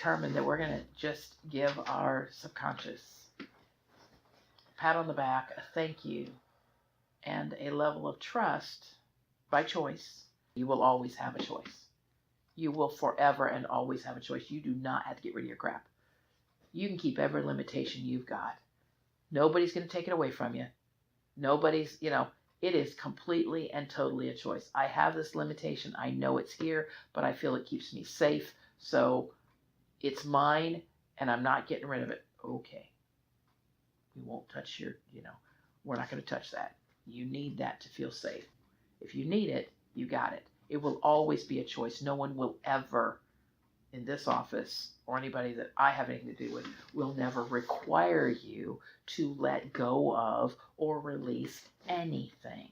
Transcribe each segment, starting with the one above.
determined that we're going to just give our subconscious a pat on the back, a thank you, and a level of trust by choice. You will always have a choice. You will forever and always have a choice. You do not have to get rid of your crap. You can keep every limitation you've got. Nobody's going to take it away from you. Nobody's, it is completely and totally a choice. I have this limitation. I know it's here, but I feel it keeps me safe. So it's mine and I'm not getting rid of it. Okay. We won't touch we're not going to touch that. You need that to feel safe. If you need it, you got it. It will always be a choice. No one will ever, in this office or anybody that I have anything to do with, will never require you to let go of or release anything.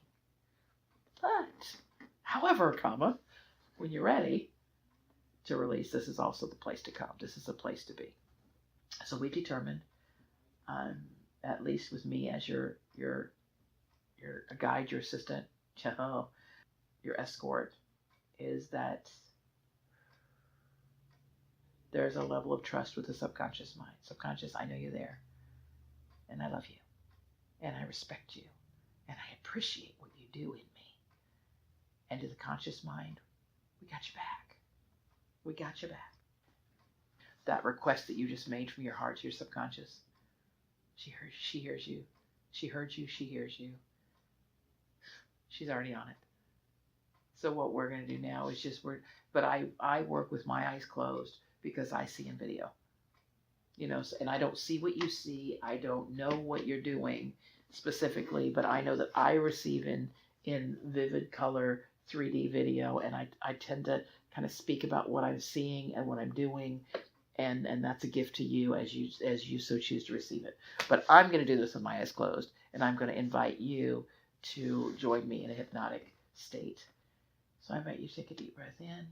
But, however, when you're ready to release, this is also the place to come. This is the place to be. So we determined, at least with me as your guide, your assistant, your escort, is that there's a level of trust with the subconscious mind. Subconscious, I know you're there, and I love you, and I respect you, and I appreciate what you do in me. And to the conscious mind, we got your back. We got your back. That request that you just made from your heart to your subconscious, she hears you. She heard you, she hears you. She's already on it. So what we're going to do now is but I work with my eyes closed because I see in video, and I don't see what you see. I don't know what you're doing specifically, but I know that I receive in vivid color 3D video, and I tend to kind of speak about what I'm seeing and what I'm doing, and that's a gift to you as you so choose to receive it. But I'm going to do this with my eyes closed, and I'm going to invite you to join me in a hypnotic state. So I invite you to take a deep breath in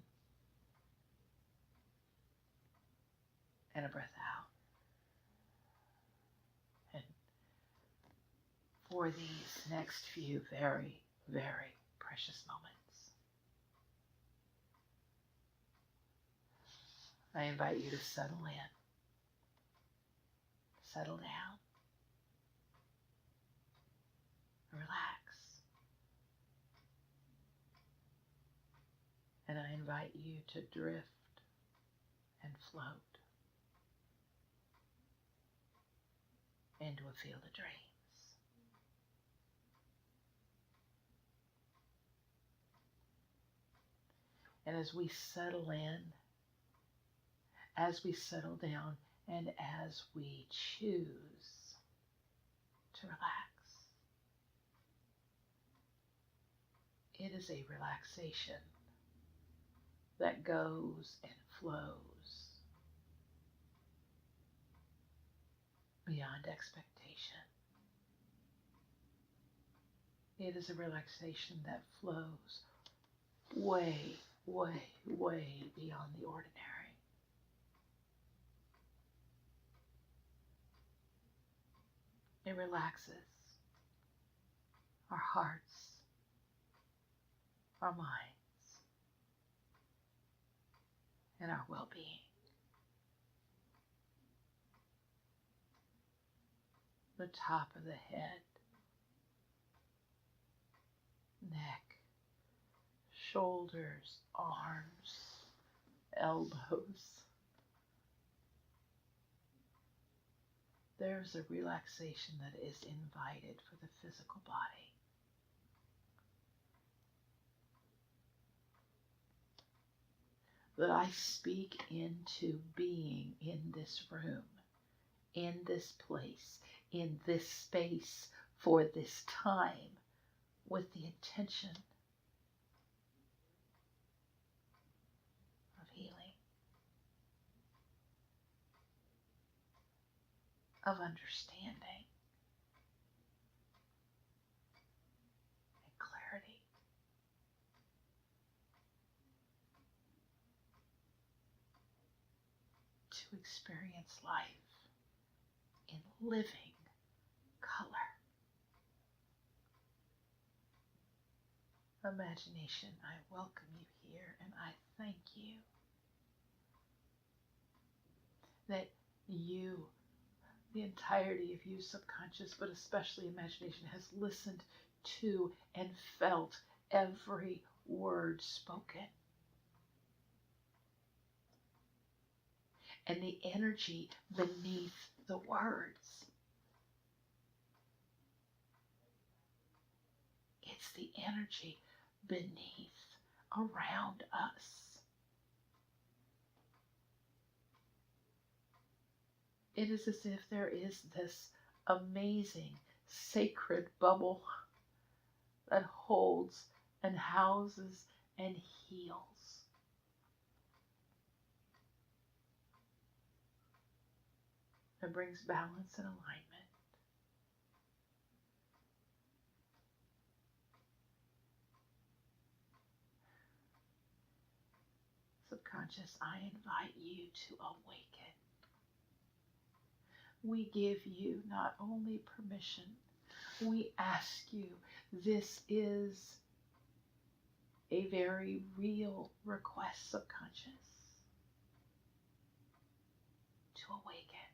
and a breath out. And for these next few very, very precious moments, I invite you to settle in, settle down, relax. And I invite you to drift and float into a field of dreams. And as we settle in, as we settle down, and as we choose to relax, it is a relaxation that goes and flows beyond expectation. It is a relaxation that flows way, way, way beyond the ordinary. It relaxes our hearts, our minds, and our well-being. The top of the head, neck, shoulders, arms, elbows. There's a relaxation that is invited for the physical body. That I speak into being in this room, in this place, in this space, for this time, with the intention of healing, of understanding, and clarity. To experience life in living color. Imagination, I welcome you here and I thank you You, the entirety of you, subconscious, but especially imagination, has listened to and felt every word spoken. And the energy beneath the words. It's the energy beneath, around us. It is as if there is this amazing, sacred bubble that holds and houses and heals. That brings balance and alignment. Subconscious, I invite you to awaken. We give you not only permission, we ask you. This is a very real request, subconscious, to awaken,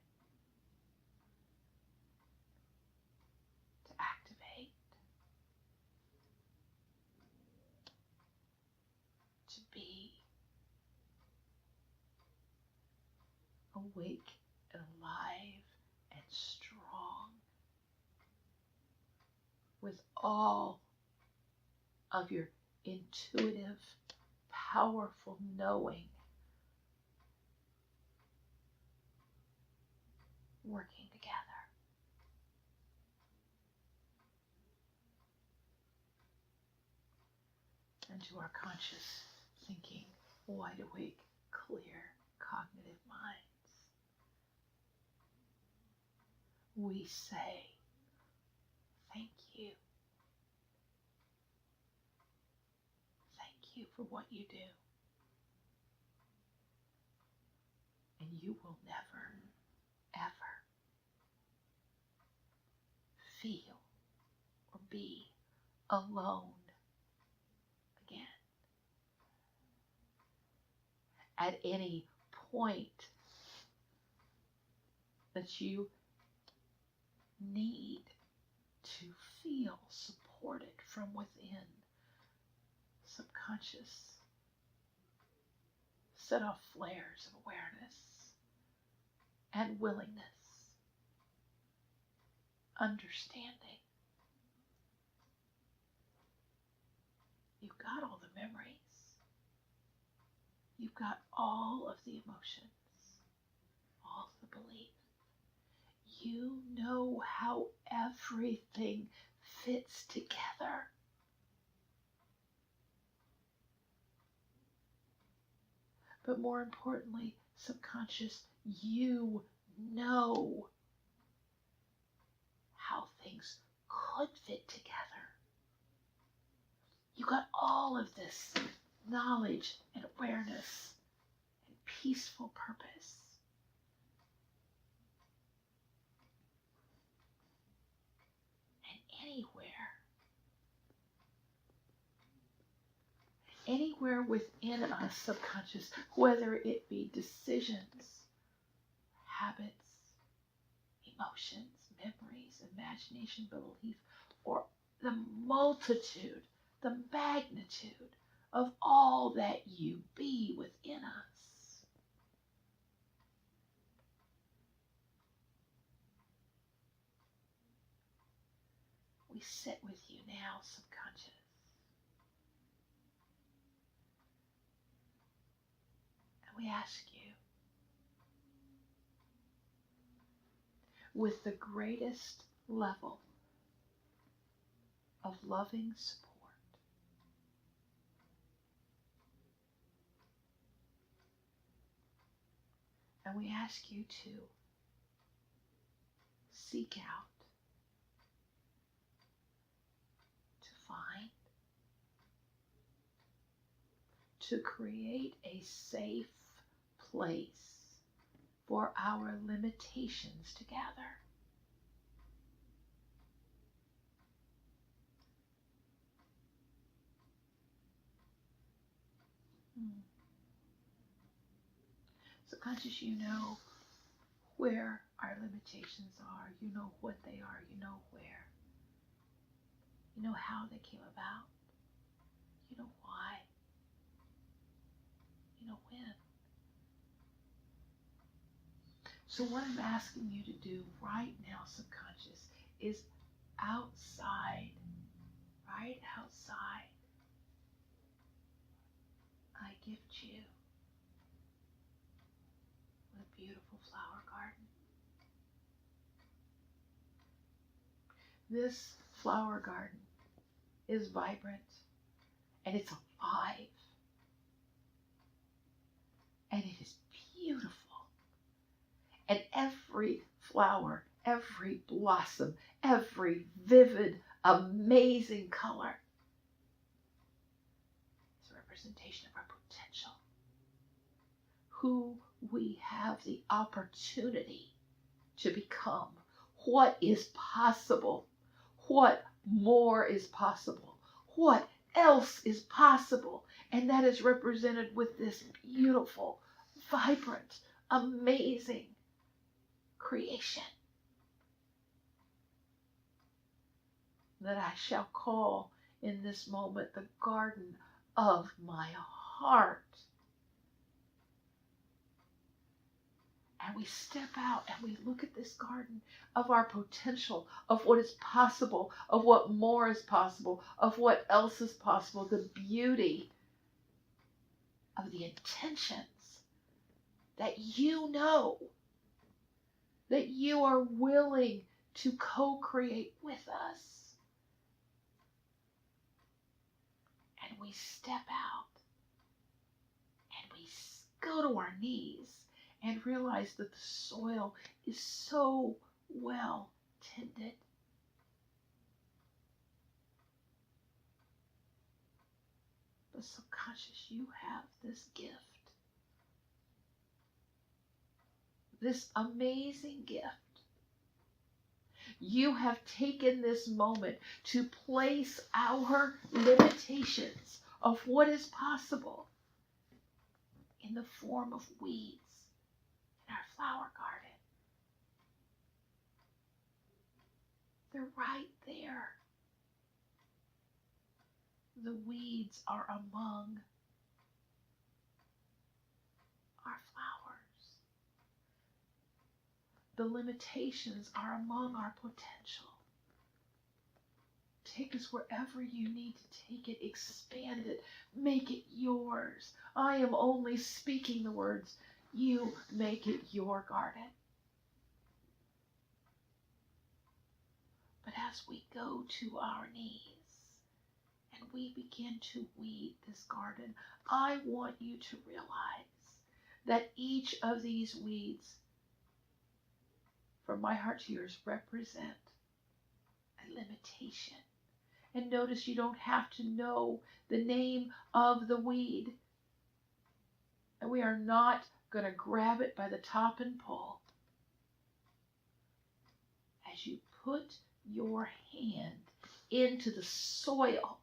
to activate, to be awake and alive and strong with all of your intuitive, powerful knowing working together. And to our conscious thinking, wide awake, clear, cognitive minds, we say, thank you. Thank you for what you do. And you will never, ever feel or be alone again. At any point that you need to feel supported from within, subconscious, set off flares of awareness and willingness, understanding. You've got all the memories. You've got all of the emotions, all of the belief. You know how everything fits together. But more importantly, subconscious, you know how things could fit together. You got all of this knowledge and awareness and peaceful purpose. And anywhere within us, subconscious, whether it be decisions, habits, emotions, memories, imagination, belief, or the multitude, the magnitude of all that you be within us. We sit with you now, subconscious. And we ask you, with the greatest level of loving support, and we ask you to seek out, to find, to create a safe place for our limitations to gather. Subconscious, you know where our limitations are. You know what they are. You know where. You know how they came about. You know why. You know when. So what I'm asking you to do right now, subconscious, is outside, right outside, I gift you a beautiful flower garden. This flower garden is vibrant and it's alive and it is beautiful. And every flower, every blossom, every vivid, amazing color is a representation of our potential. Who we have the opportunity to become. What is possible? What more is possible? What else is possible? And that is represented with this beautiful, vibrant, amazing creation that I shall call in this moment the garden of my heart. And we step out and we look at this garden of our potential, of what is possible, of what more is possible, of what else is possible, the beauty of the intentions that you know, that you are willing to co-create with us. And we step out and we go to our knees and realize that the soil is so well tended. But subconscious, you have this gift. This amazing gift. You have taken this moment to place our limitations of what is possible in the form of weeds in our flower garden. They're right there. The weeds are among our flowers. The limitations are among our potential. Take us wherever you need to take it, expand it, make it yours. I am only speaking the words. You make it your garden. But as we go to our knees and we begin to weed this garden, I want you to realize that each of these weeds, from my heart to yours, represent a limitation. And notice you don't have to know the name of the weed. And we are not going to grab it by the top and pull. As you put your hand into the soil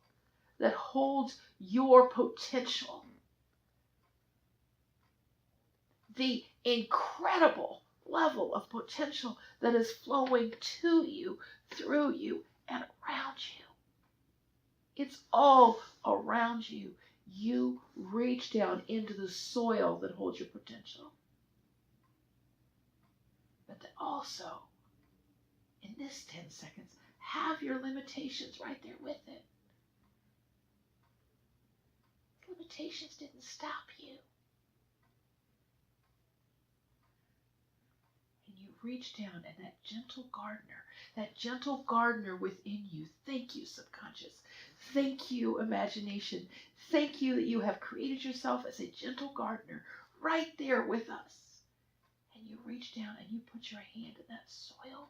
that holds your potential, the incredible level of potential that is flowing to you, through you, and around you. It's all around you. You reach down into the soil that holds your potential. But then also, in this 10 seconds, have your limitations right there with it. Limitations didn't stop you. And you reach down, and that gentle gardener within you, thank you, subconscious. Thank you, imagination. Thank you that you have created yourself as a gentle gardener right there with us. And you reach down and you put your hand in that soil.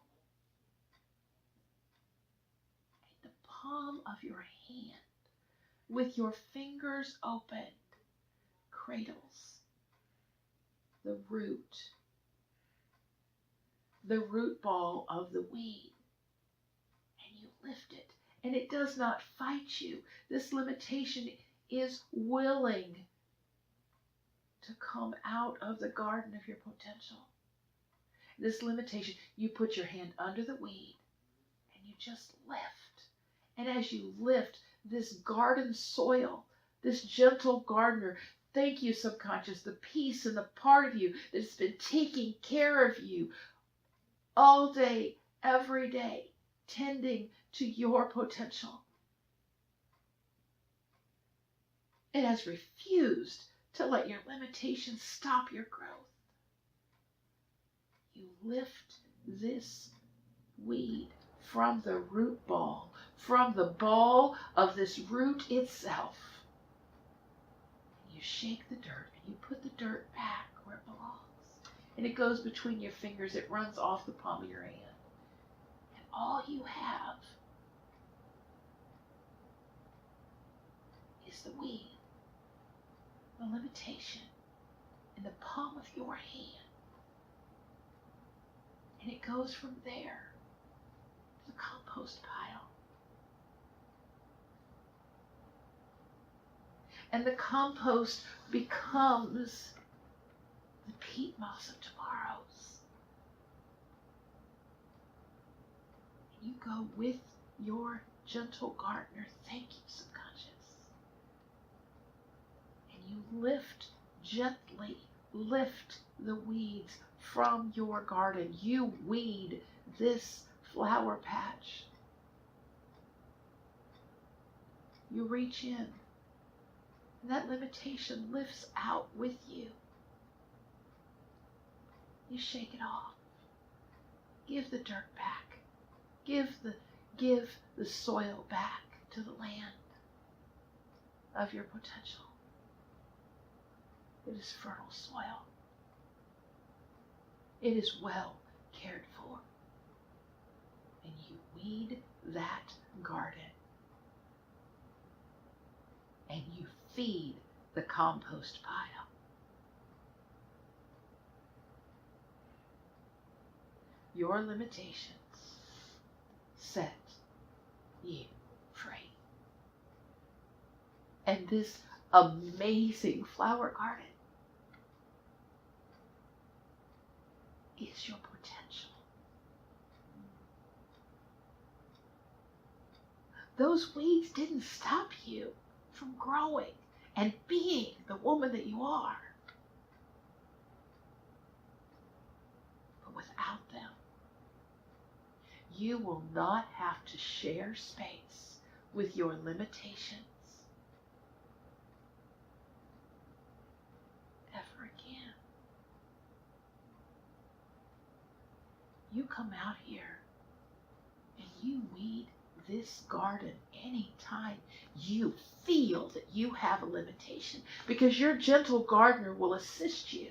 And the palm of your hand, with your fingers open, cradles the root ball of the weed. And you lift it. And it does not fight you. This limitation is willing to come out of the garden of your potential. this limitation, you put your hand under the weed and you just lift. And as you lift this garden soil, this gentle gardener, thank you, subconscious, the piece and the part of you that's been taking care of you all day, every day, tending to your potential. It has refused to let your limitations stop your growth. You lift this weed from the root ball, from the ball of this root itself. You shake the dirt and you put the dirt back where it belongs. And it goes between your fingers. It runs off the palm of your hand. And all you have is the weed, the limitation, in the palm of your hand. And it goes from there to the compost pile. And the compost becomes the peat moss of tomorrow's. And you go with your gentle gardener. Thank you, subconscious. And you lift, gently lift the weeds from your garden. You weed this flower patch. You reach in. And that limitation lifts out with you. You shake it off. Give the dirt back. Give the soil back to the land of your potential. It is fertile soil. It is well cared for. And you weed that garden. And you feed the compost pile. Your limitations set you free. And this amazing flower garden is your potential. Those weeds didn't stop you from growing and being the woman that you are. But without them, you will not have to share space with your limitations ever again. You come out here and you weed this garden anytime you feel that you have a limitation, because your gentle gardener will assist you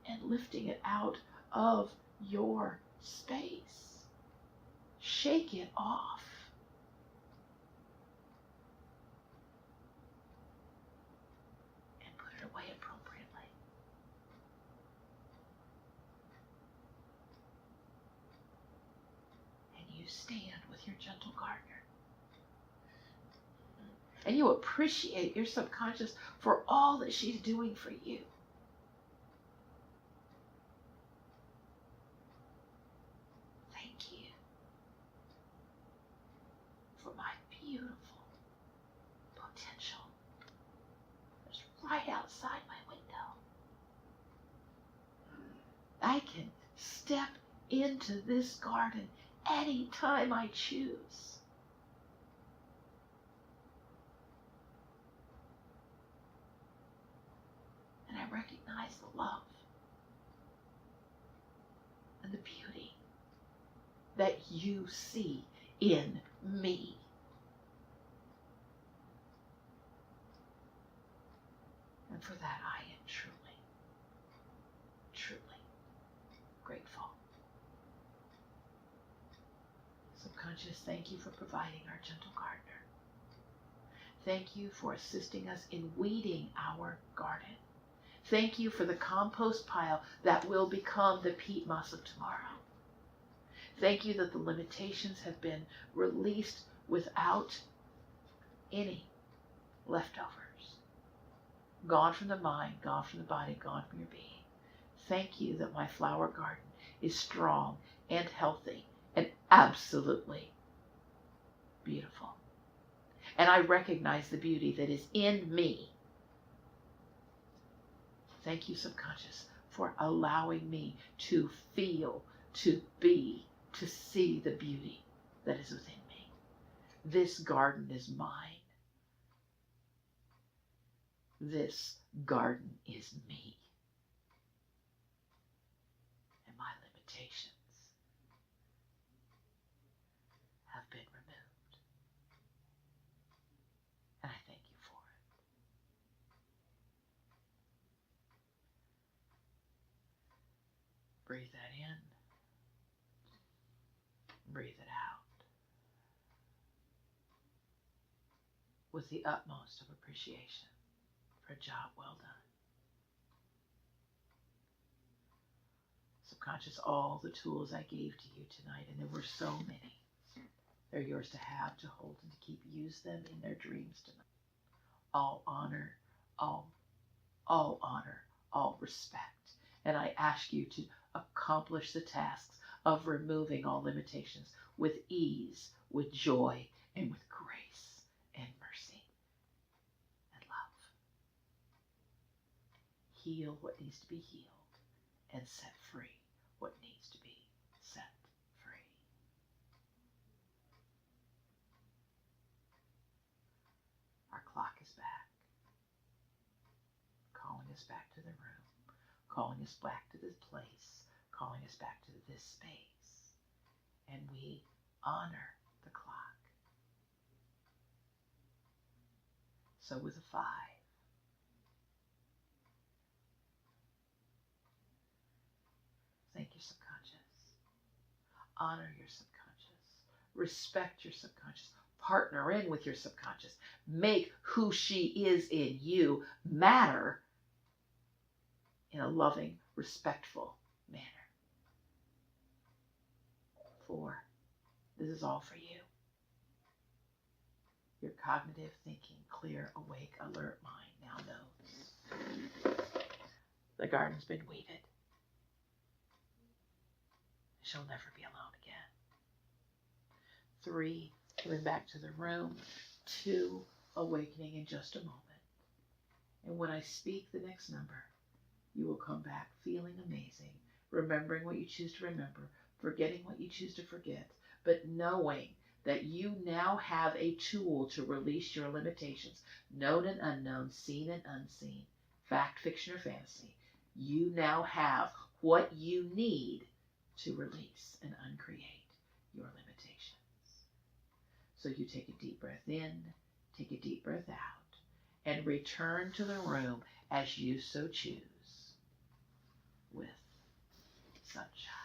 in lifting it out of your space. Shake it off. And put it away appropriately. And you stand with your gentle gardener. And you appreciate your subconscious for all that she's doing for you. Thank you for my beautiful potential that's right outside my window. I can step into this garden anytime I choose. And I recognize the love and the beauty that you see in me. And for that, I am truly, truly grateful. Subconscious, thank you for providing our gentle gardener. Thank you for assisting us in weeding our garden. Thank you for the compost pile that will become the peat moss of tomorrow. Thank you that the limitations have been released without any leftovers. Gone from the mind, gone from the body, gone from your being. thank you that my flower garden is strong and healthy and absolutely beautiful. And I recognize the beauty that is in me. Thank you, subconscious, for allowing me to feel, to be, to see the beauty that is within me. This garden is mine. This garden is me. And my limitations have been removed. And I thank you for it. Breathe that in. Breathe it out. With the utmost of appreciation for a job well done. Subconscious, all the tools I gave to you tonight, and there were so many, they're yours to have, to hold, and to keep. Use them in their dreams tonight. All honor, all honor, all respect. And I ask you to accomplish the tasks of removing all limitations with ease, with joy, and with grace and mercy and love. Heal what needs to be healed and set free what needs to be set free. Our clock is back, calling us back to the room, calling us back to this place, calling us back to this space. And we honor the clock. So with a 5, thank your subconscious. Honor your subconscious. Respect your subconscious. Partner in with your subconscious. Make who she is in you matter in a loving, respectful manner. 4, this is all for you. Your cognitive thinking, clear, awake, alert mind now knows the garden's been weeded. She'll never be alone again. 3, coming back to the room. 2, awakening in just a moment. And when I speak the next number, you will come back feeling amazing, remembering what you choose to remember, forgetting what you choose to forget, but knowing that you now have a tool to release your limitations, known and unknown, seen and unseen, fact, fiction, or fantasy. You now have what you need to release and uncreate your limitations. So you take a deep breath in, take a deep breath out, and return to the room as you so choose with sunshine.